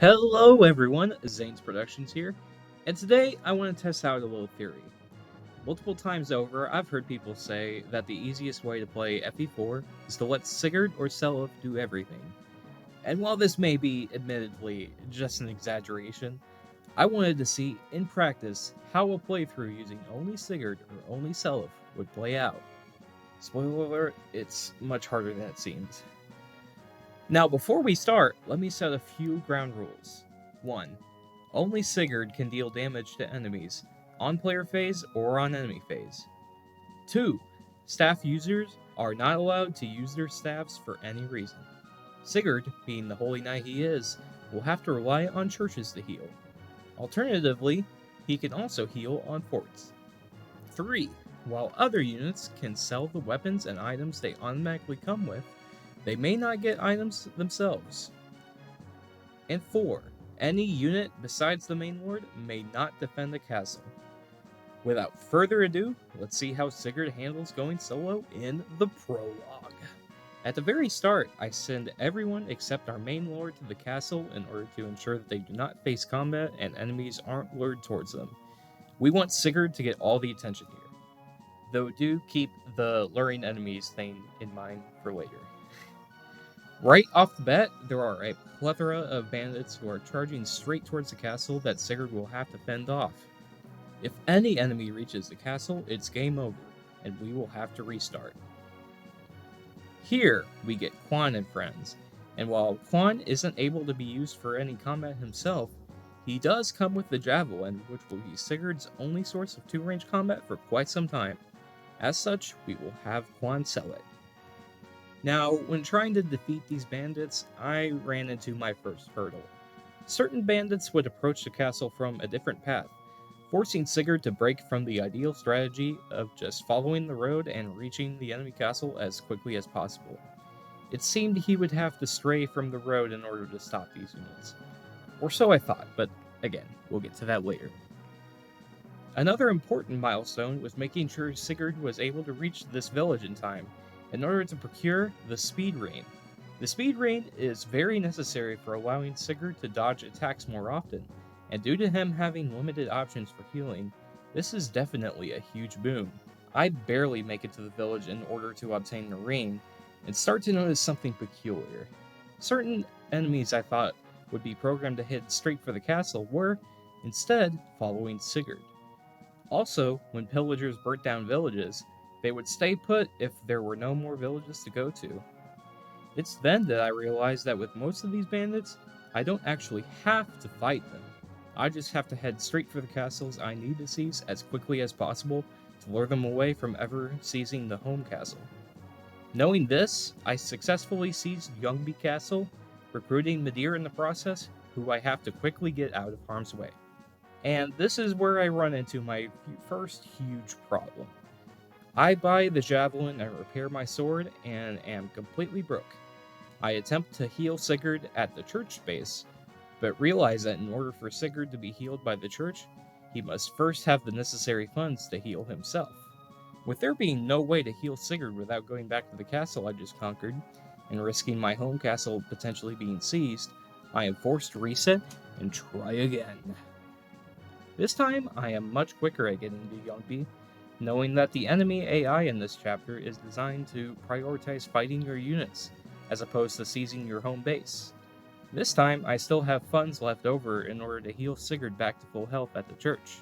Hello everyone, Zane's Productions here, and today I want to test out a little theory. Multiple times over, I've heard people say that the easiest way to play FE4 is to let Sigurd or Seliph do everything. And while this may be, admittedly, just an exaggeration, I wanted to see, in practice, how a playthrough using only Sigurd or only Seliph would play out. Spoiler alert, it's much harder than it seems. Now, before we start, let me set a few ground rules. 1. Only Sigurd can deal damage to enemies, on player phase or on enemy phase. 2. Staff users are not allowed to use their staffs for any reason. Sigurd, being the holy knight he is, will have to rely on churches to heal. Alternatively, he can also heal on forts. 3. While other units can sell the weapons and items they automatically come with, they may not get items themselves. And 4. Any unit besides the main lord may not defend the castle. Without further ado, let's see how Sigurd handles going solo in the prologue. At the very start, I send everyone except our main lord to the castle in order to ensure that they do not face combat and enemies aren't lured towards them. We want Sigurd to get all the attention here, though do keep the luring enemies thing in mind for later. Right off the bat, there are a plethora of bandits who are charging straight towards the castle that Sigurd will have to fend off. If any enemy reaches the castle, it's game over, and we will have to restart. Here, we get Quan and friends, and while Quan isn't able to be used for any combat himself, he does come with the Javelin, which will be Sigurd's only source of two-range combat for quite some time. As such, we will have Quan sell it. Now, when trying to defeat these bandits, I ran into my first hurdle. Certain bandits would approach the castle from a different path, forcing Sigurd to break from the ideal strategy of just following the road and reaching the enemy castle as quickly as possible. It seemed he would have to stray from the road in order to stop these units. Or so I thought, but again, we'll get to that later. Another important milestone was making sure Sigurd was able to reach this village in time, in order to procure the Speed Rain. The Speed Rain is very necessary for allowing Sigurd to dodge attacks more often, and due to him having limited options for healing, this is definitely a huge boon. I barely make it to the village in order to obtain the rain, and start to notice something peculiar. Certain enemies I thought would be programmed to head straight for the castle were, instead, following Sigurd. Also, when pillagers burnt down villages, they would stay put if there were no more villages to go to. It's then that I realized that with most of these bandits, I don't actually have to fight them. I just have to head straight for the castles I need to seize as quickly as possible to lure them away from ever seizing the home castle. Knowing this, I successfully seized Youngby Castle, recruiting Midir in the process, who I have to quickly get out of harm's way. And this is where I run into my first huge problem. I buy the Javelin and repair my sword, and am completely broke. I attempt to heal Sigurd at the church base, but realize that in order for Sigurd to be healed by the church, he must first have the necessary funds to heal himself. With there being no way to heal Sigurd without going back to the castle I just conquered, and risking my home castle potentially being seized, I am forced to reset and try again. This time, I am much quicker at getting to Youngby, knowing that the enemy AI in this chapter is designed to prioritize fighting your units, as opposed to seizing your home base. This time, I still have funds left over in order to heal Sigurd back to full health at the church.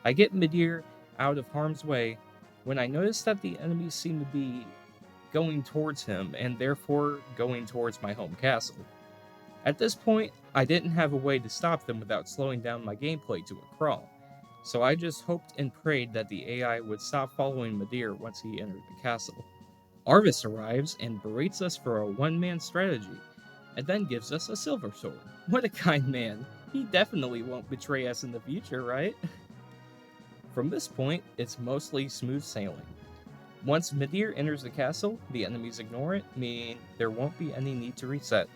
I get Midir out of harm's way when I notice that the enemies seem to be going towards him, and therefore going towards my home castle. At this point, I didn't have a way to stop them without slowing down my gameplay to a crawl, so I just hoped and prayed that the AI would stop following Midir once he entered the castle. Arvis arrives and berates us for a one-man strategy, and then gives us a silver sword. What a kind man. He definitely won't betray us in the future, right? From this point, it's mostly smooth sailing. Once Midir enters the castle, the enemies ignore it, meaning there won't be any need to reset.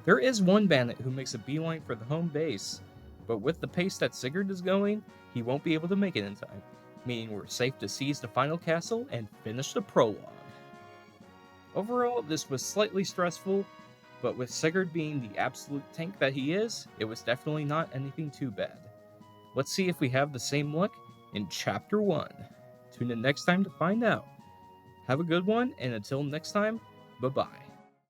There is one bandit who makes a beeline for the home base, but with the pace that Sigurd is going, he won't be able to make it in time, meaning we're safe to seize the final castle and finish the prologue. Overall, this was slightly stressful, but with Sigurd being the absolute tank that he is, it was definitely not anything too bad. Let's see if we have the same luck in Chapter 1. Tune in next time to find out. Have a good one, and until next time, bye-bye.